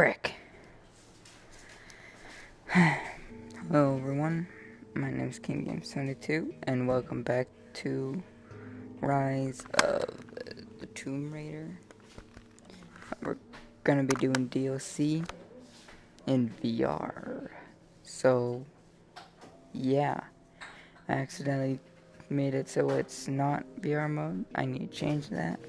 Frick. Hello everyone, my name is KingGame72 and welcome back to Rise of the Tomb Raider. We're gonna be doing DLC in VR. So yeah, I accidentally made it so it's not VR mode. I need to change that.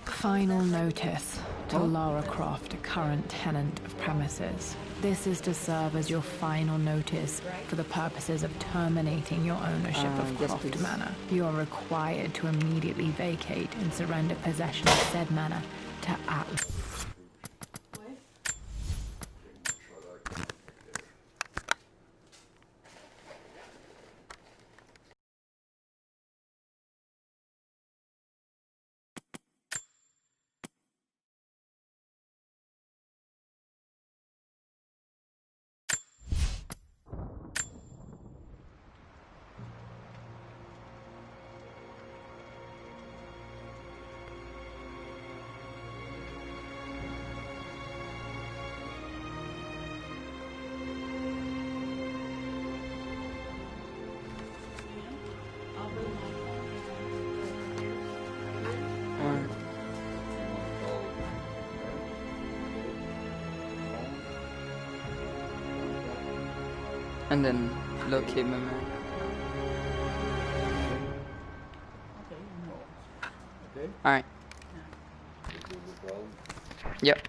Final notice to Lara Croft, a current tenant of premises. This is to serve as your final notice for the purposes of terminating your ownership of Croft Manor. You are required to immediately vacate and surrender possession of said manor to Atlas. And then locate my map. Alright. Yep.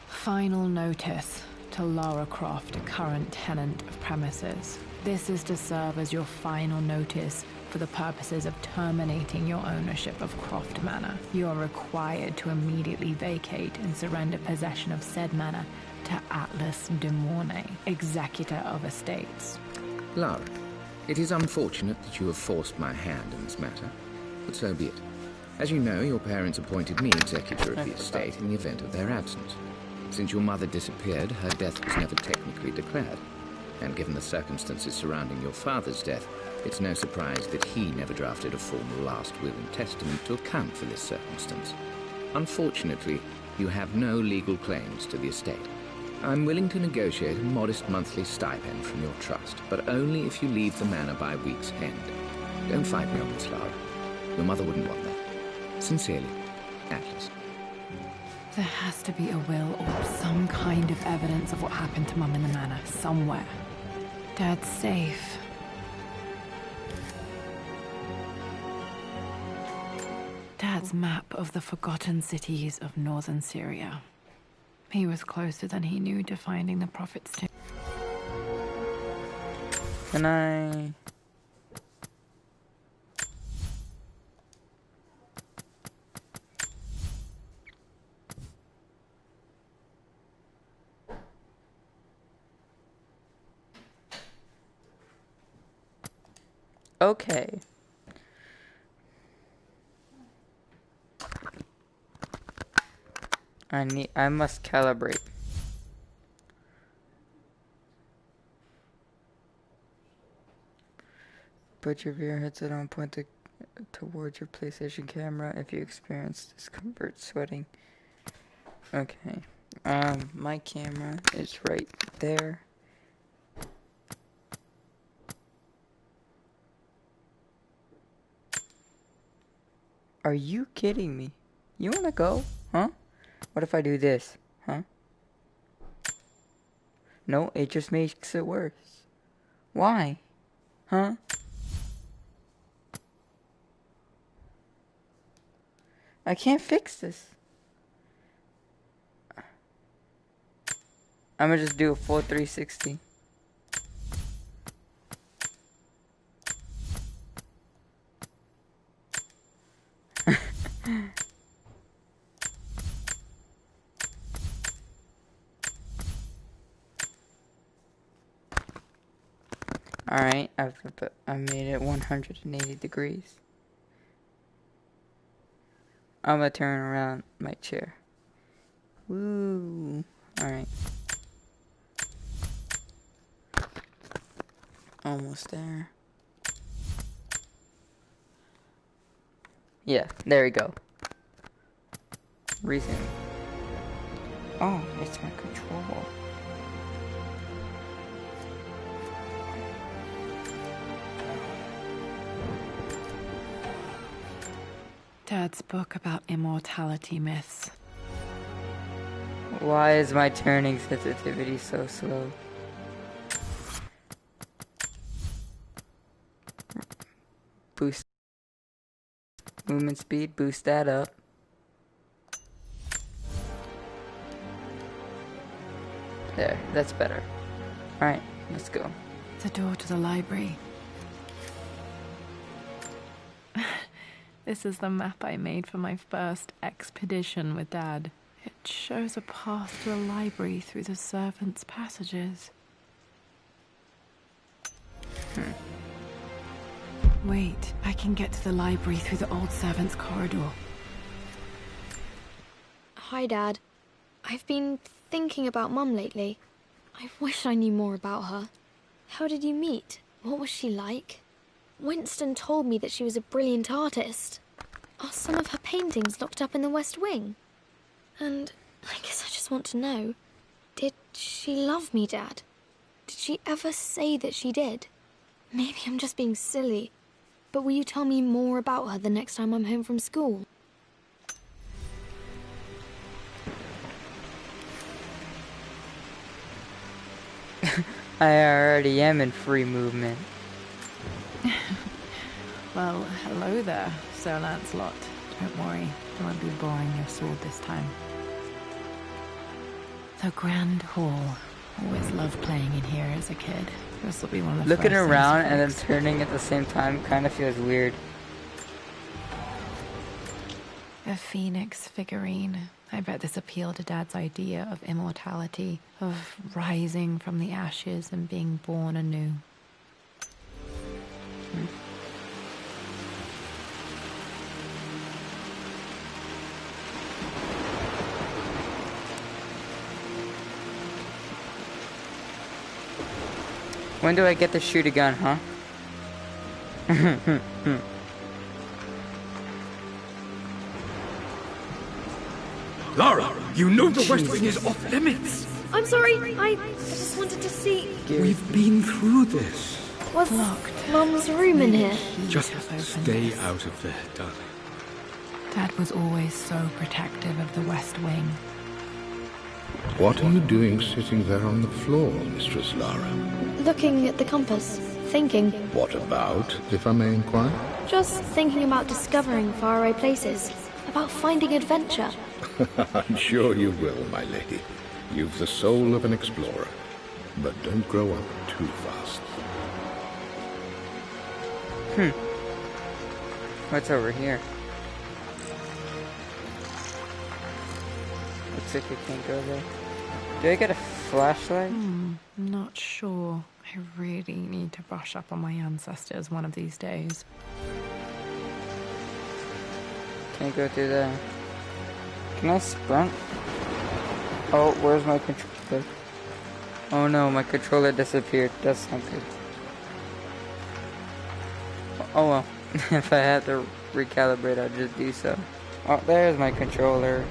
Final notice to Lara Croft, a current tenant of premises. This is to serve as your final notice for the purposes of terminating your ownership of Croft Manor. You are required to immediately vacate and surrender possession of said manor to Atlas de Mornay, executor of estates. Lara, it is unfortunate that you have forced my hand in this matter, but so be it. As you know, your parents appointed me executor of the estate in the event of their absence. Since your mother disappeared, her death was never technically declared. And given the circumstances surrounding your father's death, it's no surprise that he never drafted a formal last will and testament to account for this circumstance. Unfortunately, you have no legal claims to the estate. I'm willing to negotiate a modest monthly stipend from your trust, but only if you leave the manor by week's end. Don't fight me on this, Lara. Your mother wouldn't want that. Sincerely, Atlas. There has to be a will or some kind of evidence of what happened to Mum in the manor, somewhere. Dad's safe. Dad's map of the forgotten cities of northern Syria. He was closer than he knew to finding the Prophet's tomb. Can I... Okay. I must calibrate. Put your VR headset on, point towards your PlayStation camera if you experience discomfort sweating. Okay. My camera is right there. Are you kidding me? You wanna go? Huh? What if I do this? Huh? No, it just makes it worse. Why? Huh? I can't fix this. I'm gonna just do a full 360. Alright, I made it 180 degrees. I'm gonna turn around my chair. Woo! Alright. Almost there. Yeah, there we go. Resume. Oh, it's my control. Dad's book about immortality myths. Why is my turning sensitivity so slow? Boost movement speed, boost that up. There, that's better. Alright, let's go. The door to the library. This is the map I made for my first expedition with Dad. It shows a path to the library through the servants' passages. Wait, I can get to the library through the old servants' corridor. Hi, Dad. I've been thinking about Mum lately. I wish I knew more about her. How did you meet? What was she like? Winston told me that she was a brilliant artist. Are some of her paintings locked up in the West Wing? And I guess I just want to know, did she love me, Dad? Did she ever say that she did? Maybe I'm just being silly, but will you tell me more about her the next time I'm home from school? I already am in free movement. Well, hello there, Sir Lancelot. Don't worry, I won't be boring your sword this time. The Grand Hall. Always loved playing in here as a kid. This will be one of the Looking first around things and then fixed. turning at the same time kind of feels weird. A phoenix figurine. I bet this appealed to Dad's idea of immortality, of rising from the ashes and being born anew. When do I get to shoot a gun, huh? Lara, you know the West Wing is off limits. I'm sorry, I just wanted to see. We've been through this. Was Locked. Mum's room in here? Just Open. stay out of there, darling. Dad was always so protective of the West Wing. What are you doing sitting there on the floor, Mistress Lara? Looking at the compass, thinking. What about, if I may inquire? Just thinking about discovering faraway places, about finding adventure. I'm sure you will, my lady. You've the soul of an explorer. But don't grow up too fast. What's over here? Looks like I can't go there. Do I get a flashlight? Not sure. I really need to brush up on my ancestors one of these days. Can't go through there. Can I sprint? Oh, where's my controller? Oh no, my controller disappeared. That's not good. Oh well. If I had to recalibrate, I'd just do so. Oh, there's my controller.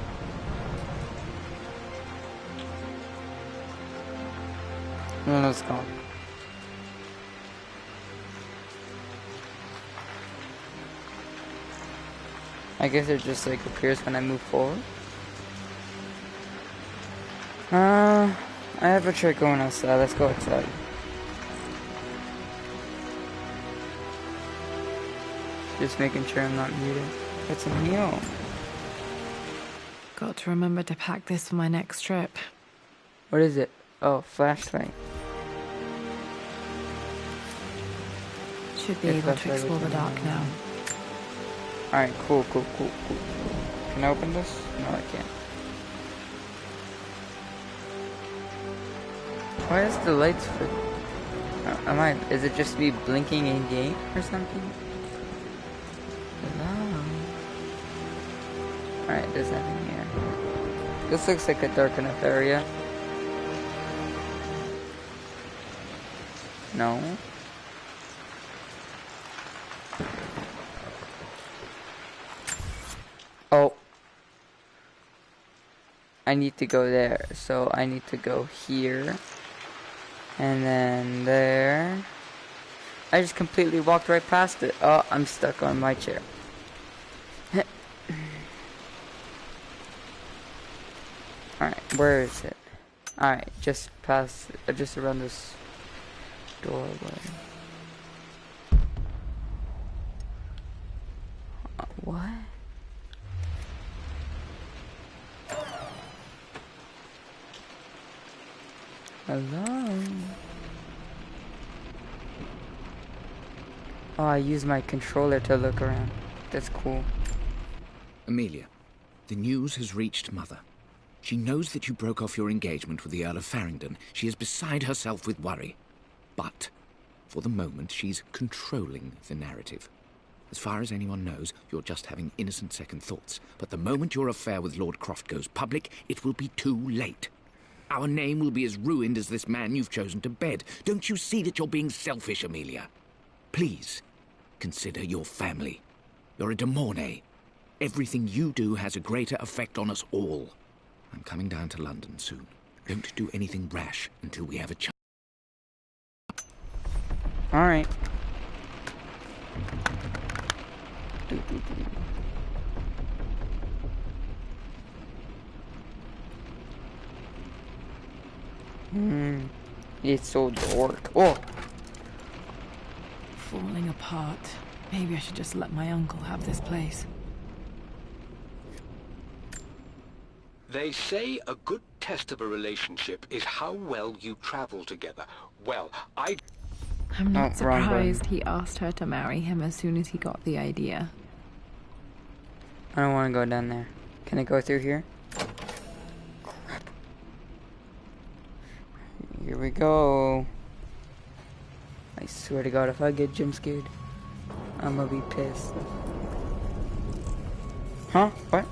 And it's gone. I guess it just like appears when I move forward. I have a trick going outside. Let's go outside. Just making sure I'm not muted. It's a meal. Got to remember to pack this for my next trip. What is it? Oh, flashlight. Should be able to explore the dark now. Alright, cool. Can I open this? No, I can't. Why is the lights for... is it just me blinking in game or something? Hello? Alright, there's nothing here. This looks like a dark enough area. No. Oh. I need to go there, so I need to go here. And then there. I just completely walked right past it. Oh, I'm stuck on my chair. Alright, where is it? Alright, just past, just around this doorway. What? Hello? Oh, I use my controller to look around. That's cool. Amelia, the news has reached Mother. She knows that you broke off your engagement with the Earl of Farringdon. She is beside herself with worry. But, for the moment, she's controlling the narrative. As far as anyone knows, you're just having innocent second thoughts. But the moment your affair with Lord Croft goes public, it will be too late. Our name will be as ruined as this man you've chosen to bed. Don't you see that you're being selfish, Amelia? Please, consider your family. You're a de Mornay. Everything you do has a greater effect on us all. I'm coming down to London soon. Don't do anything rash until we have a chance. Alright. It's so dark. Oh! Falling apart. Maybe I should just let my uncle have this place. They say a good test of a relationship is how well you travel together. Well, I'm not surprised he asked her to marry him as soon as he got the idea. I don't want to go down there. Can I go through here? Here we go. I swear to God, if I get jump scared, I'm gonna be pissed. Huh? What?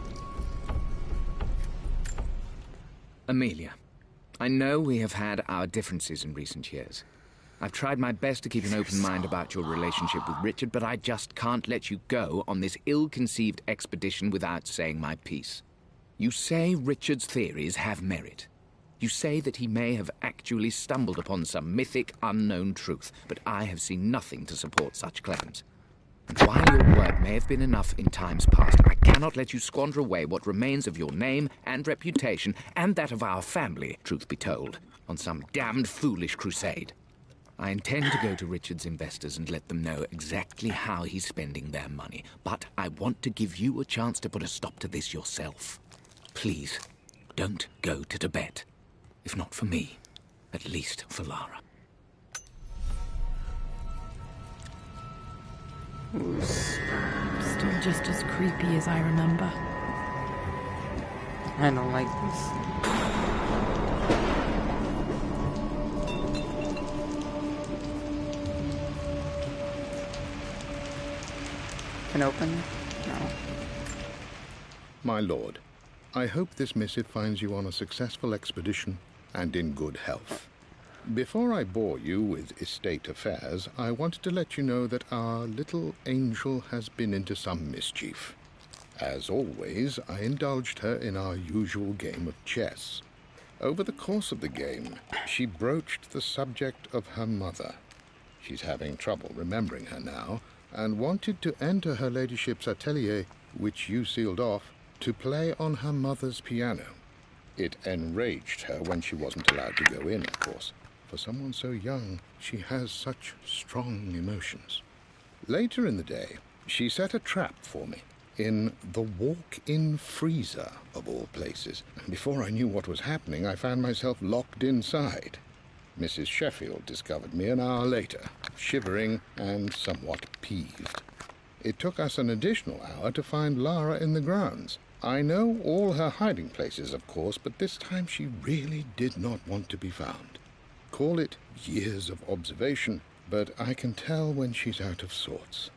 Amelia, I know we have had our differences in recent years. I've tried my best to keep an open mind about your relationship with Richard, but I just can't let you go on this ill-conceived expedition without saying my piece. You say Richard's theories have merit. You say that he may have actually stumbled upon some mythic, unknown truth, but I have seen nothing to support such claims. And while your word may have been enough in times past, I cannot let you squander away what remains of your name and reputation, and that of our family, truth be told, on some damned foolish crusade. I intend to go to Richard's investors and let them know exactly how he's spending their money, but I want to give you a chance to put a stop to this yourself. Please, don't go to Tibet. If not for me, at least for Lara. Who's... Still just as creepy as I remember. I don't like this. Can open? No. My lord, I hope this missive finds you on a successful expedition and in good health. Before I bore you with estate affairs, I wanted to let you know that our little angel has been into some mischief. As always, I indulged her in our usual game of chess. Over the course of the game, she broached the subject of her mother. She's having trouble remembering her now, and wanted to enter her ladyship's atelier, which you sealed off, to play on her mother's piano. It enraged her when she wasn't allowed to go in, of course. For someone so young, she has such strong emotions. Later in the day, she set a trap for me in the walk-in freezer, of all places. And before I knew what was happening, I found myself locked inside. Mrs. Sheffield discovered me an hour later, shivering and somewhat peeved. It took us an additional hour to find Lara in the grounds. I know all her hiding places, of course, but this time she really did not want to be found. Call it years of observation, but I can tell when she's out of sorts.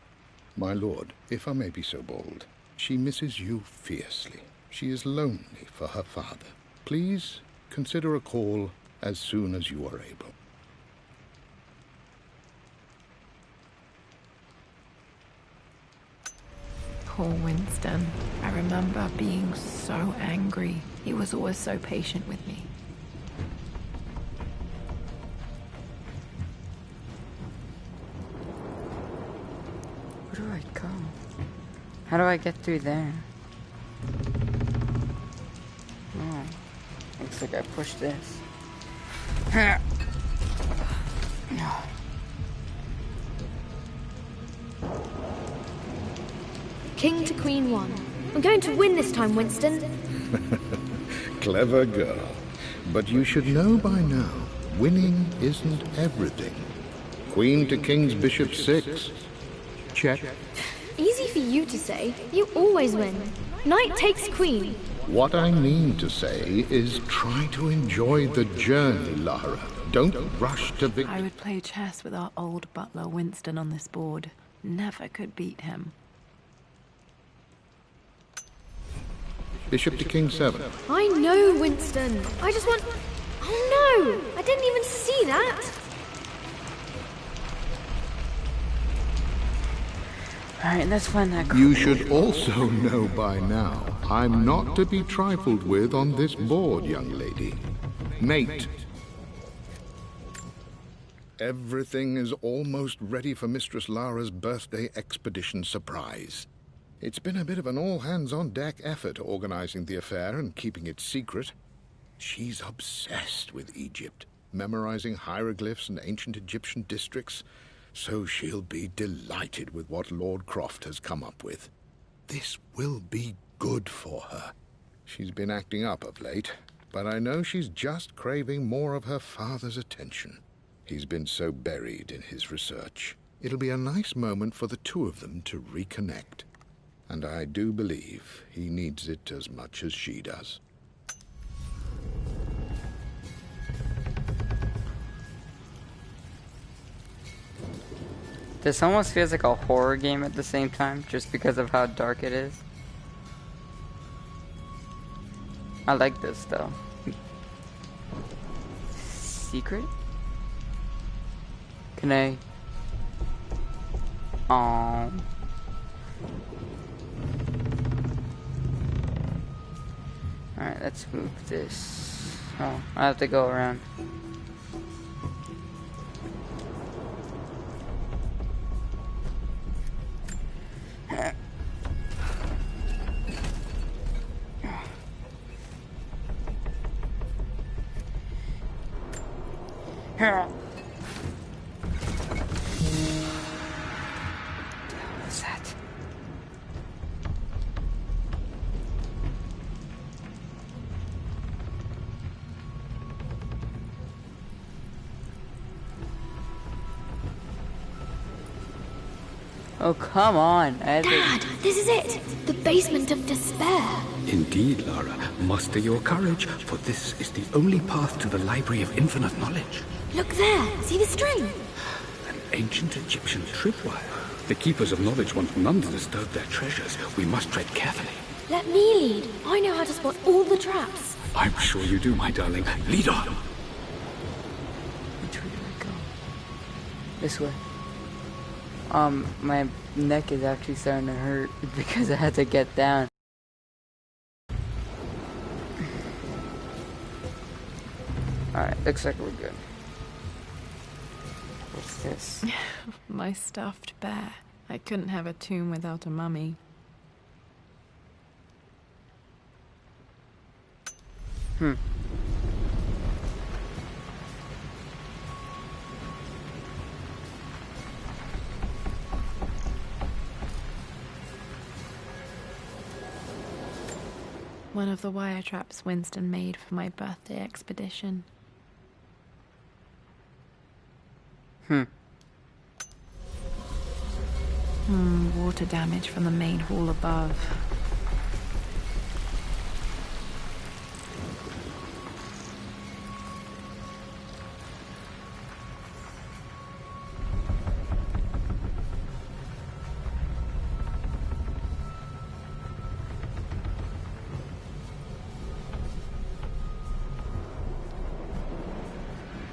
My lord, if I may be so bold, she misses you fiercely. She is lonely for her father. Please consider a call as soon as you are able. Poor Winston. I remember being so angry. He was always so patient with me. Where do I go? How do I get through there? Oh, looks like I pushed this. King to Queen 1. I'm going to win this time, Winston. Clever girl. But you should know by now, winning isn't everything. Queen to King's Bishop 6. Check. Easy for you to say. You always win. Knight takes queen. What I mean to say is try to enjoy the journey, Lara. Don't rush to victory. I would play chess with our old butler Winston on this board. Never could beat him. Bishop to King 7. I know, Winston. I just want... Oh no! I didn't even see that. Alright, let's find that You should also know by now, I'm not to be trifled with on this board, young lady. Mate. Everything is almost ready for Mistress Lara's birthday expedition surprise. It's been a bit of an all-hands-on-deck effort organizing the affair and keeping it secret. She's obsessed with Egypt, memorizing hieroglyphs and ancient Egyptian districts, so she'll be delighted with what Lord Croft has come up with. This will be good for her. She's been acting up of late, but I know she's just craving more of her father's attention. He's been so buried in his research. It'll be a nice moment for the two of them to reconnect. And I do believe he needs it as much as she does. This almost feels like a horror game at the same time, just because of how dark it is. I like this though. Secret? Can I? Alright, let's move this. Oh, I have to go around. What's that? Oh, come on. Dad, this is it! The basement of despair. Indeed, Lara. Muster your courage, for this is the only path to the Library of Infinite Knowledge. Look there! See the string? An ancient Egyptian tripwire. The Keepers of Knowledge want none to disturb their treasures. We must tread carefully. Let me lead. I know how to spot all the traps. I'm sure you do, my darling. Lead on. Which way do I go? This way. My neck is actually starting to hurt because I had to get down. Alright, looks like we're good. What's this? My stuffed bear. I couldn't have a tomb without a mummy. One of the wire traps Winston made for my birthday expedition. Water damage from the main hall above.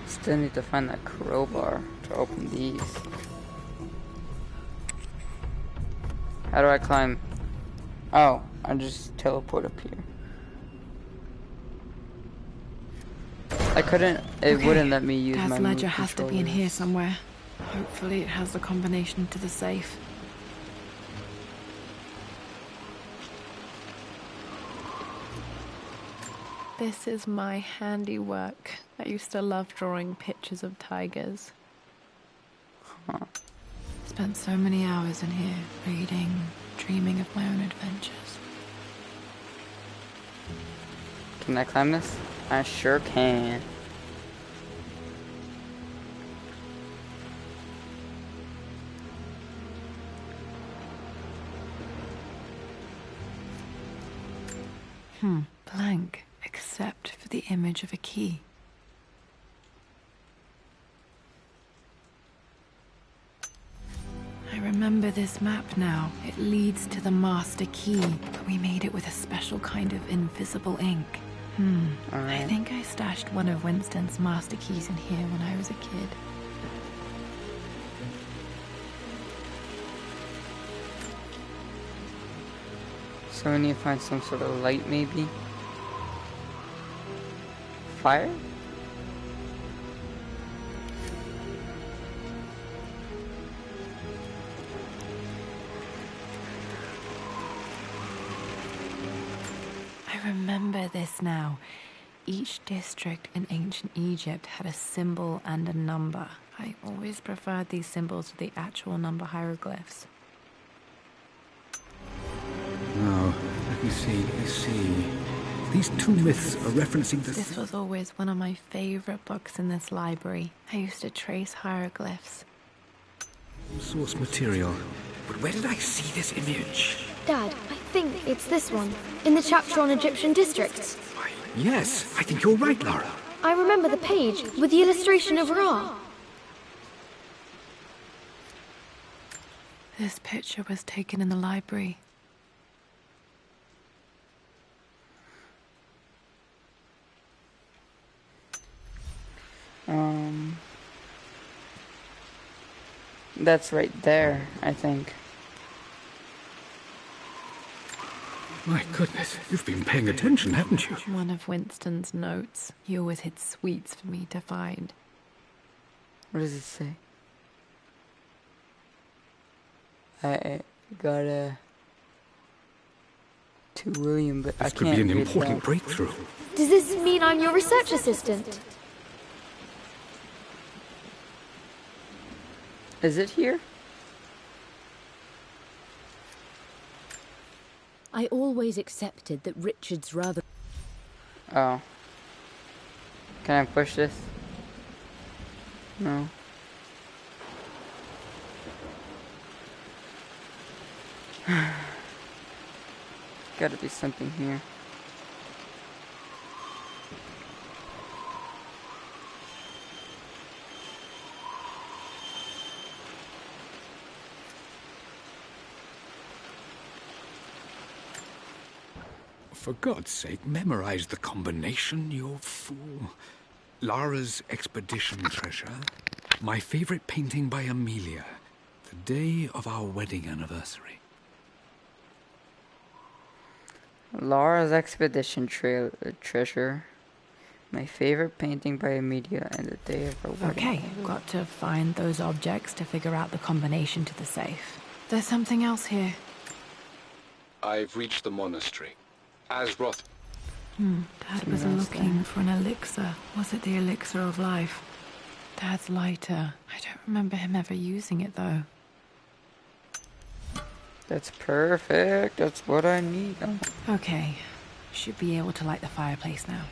Still need to find that crowbar to open these. How do I climb? Oh, I just teleport up here. I couldn't, it wouldn't let me use Dad's my ledger move has to be in here controllers. somewhere. Hopefully it has the combination to the safe. This is my handiwork. I used to love drawing pictures of tigers. Spent so many hours in here, reading, dreaming of my own adventures. Can I climb this? I sure can. Blank, except for the image of a key. I remember this map now. It leads to the master key, but we made it with a special kind of invisible ink. I think I stashed one of Winston's master keys in here when I was a kid. So we need to find some sort of light, maybe? Fire? I remember this now. Each district in ancient Egypt had a symbol and a number. I always preferred these symbols to the actual number hieroglyphs. Now, let me see. These two myths are referencing the... This was always one of my favorite books in this library. I used to trace hieroglyphs. source material. But where did I see this image? Dad, I think it's this one, in the chapter on Egyptian districts. Why, yes, I think you're right, Lara. I remember the page with the illustration of Ra. This picture was taken in the library. That's right there, I think. My goodness, you've been paying attention, haven't you? One of Winston's notes. He always hid sweets for me to find. What does it say? I got a... to William, but I This can't could be an read important that. breakthrough. Does this mean I'm your research assistant? Is it here? I always accepted that Richard's rather... Oh. Can I push this? No. Gotta be something here. For God's sake, memorize the combination, you fool. Lara's expedition treasure. My favorite painting by Amelia. The day of our wedding anniversary. Lara's expedition treasure. My favorite painting by Amelia and the day of our wedding. Okay, got to find those objects to figure out the combination to the safe. There's something else here. I've reached the monastery. Asroth. Dad was looking for an elixir. Was it the elixir of life? Dad's lighter. I don't remember him ever using it, though. That's perfect. That's what I need. Okay. Should be able to light the fireplace now.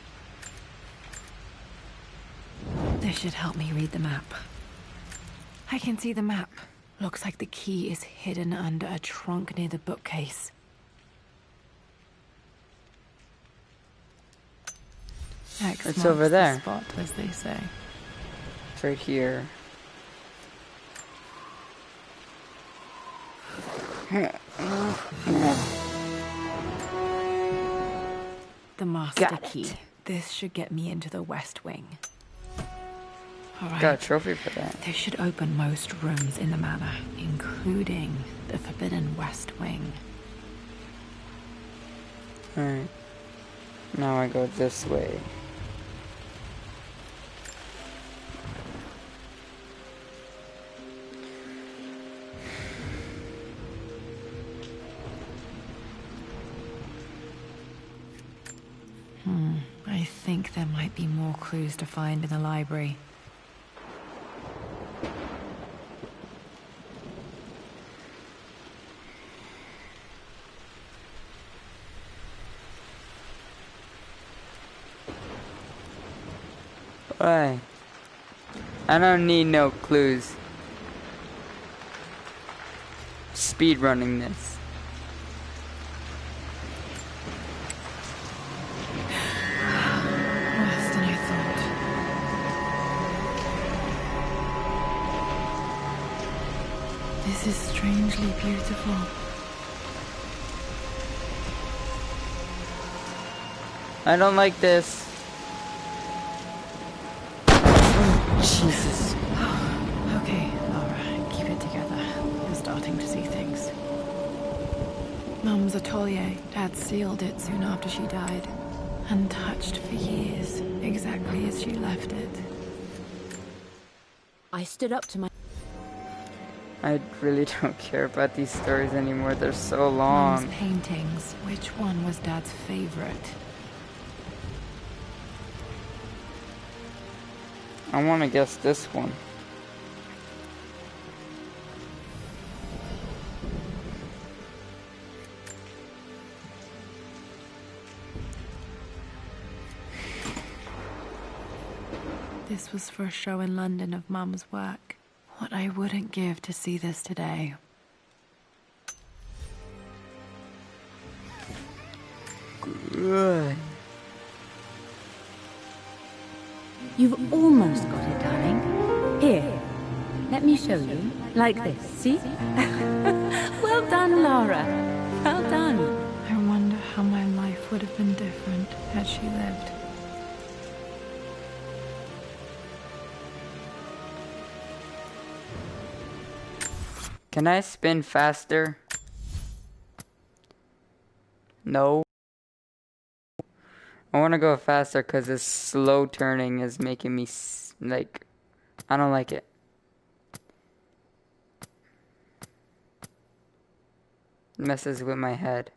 This should help me read the map. I can see the map. Looks like the key is hidden under a trunk near the bookcase. X It's marks over there. The spot, as they say. It's right here. The master Got key. it. This should get me into the West Wing. Alright. Got a trophy for that. This should open most rooms in the manor, including the Forbidden West Wing. Alright. Now I go this way. I think there might be more clues to find in the library. Why? I don't need no clues. Speed running this. Worse than I thought. This is strangely beautiful. I don't like this. Jesus. Okay, Lara, keep it together. You're starting to see things. Mum's atelier. Dad sealed it soon after she died. Untouched for years, exactly as she left it. I stood up to my... I really don't care about these stories anymore. They're so long. Mum's paintings. Which one was Dad's favorite? I want to guess this one. This was for a show in London of Mum's work. What I wouldn't give to see this today. Good. You've almost got it, darling. Here, let me show you. Like this, see? Well done, Lara. Well done. I wonder how my life would have been different had she lived. Can I spin faster? No. I want to go faster because this slow turning is making me like, I don't like it. Messes with my head.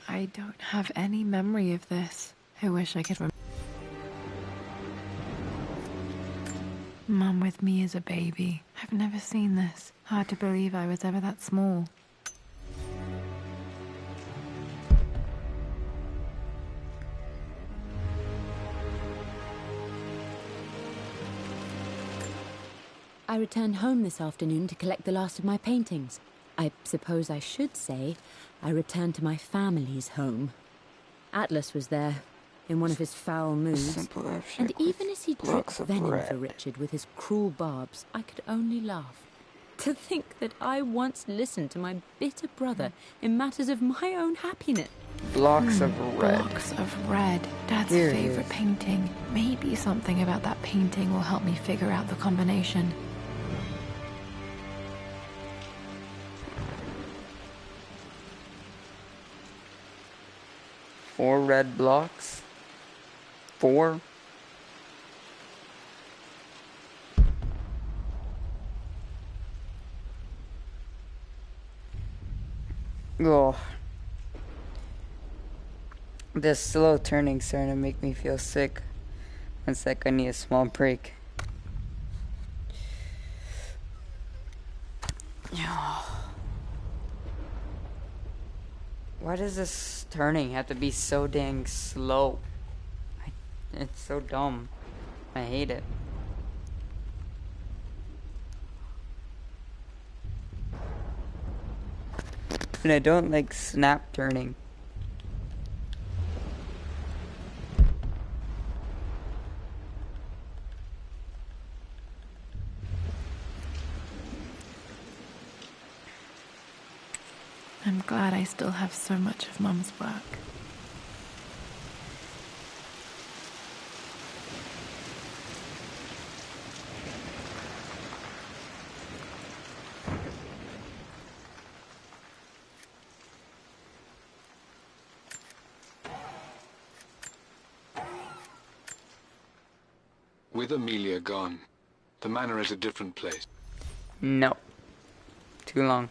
I don't have any memory of this. I wish I could remember. Mum with me as a baby. I've never seen this. Hard to believe I was ever that small. I returned home this afternoon to collect the last of my paintings. I suppose I should say I returned to my family's home. Atlas was there, in one of his foul moods. And even as he dripped venom for Richard with his cruel barbs, I could only laugh. To think that I once listened to my bitter brother in matters of my own happiness. Blocks of red. Blocks of red. Dad's Here it favorite is. painting. Maybe something about that painting will help me figure out the combination. Four red blocks. 4. Oh. This slow turning starting to make me feel sick. One sec, I need a small break. Why does this turning have to be so dang slow? It's so dumb. I hate it. And I don't like snap turning. I'm glad I still have so much of Mum's work. With Amelia gone, the manor is a different place. No. Too long.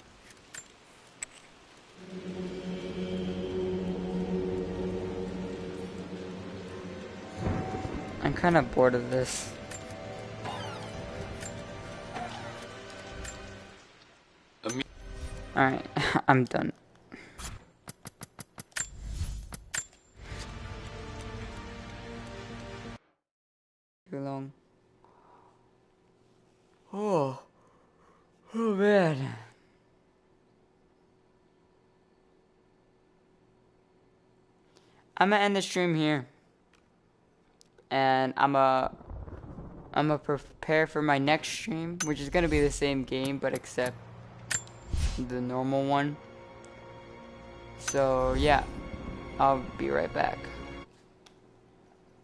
I'm kind of bored of this. Alright, I'm done. Too long. Oh man. I'm gonna end the stream here. And I'm gonna prepare for my next stream, which is gonna be the same game, but except the normal one. So yeah, I'll be right back.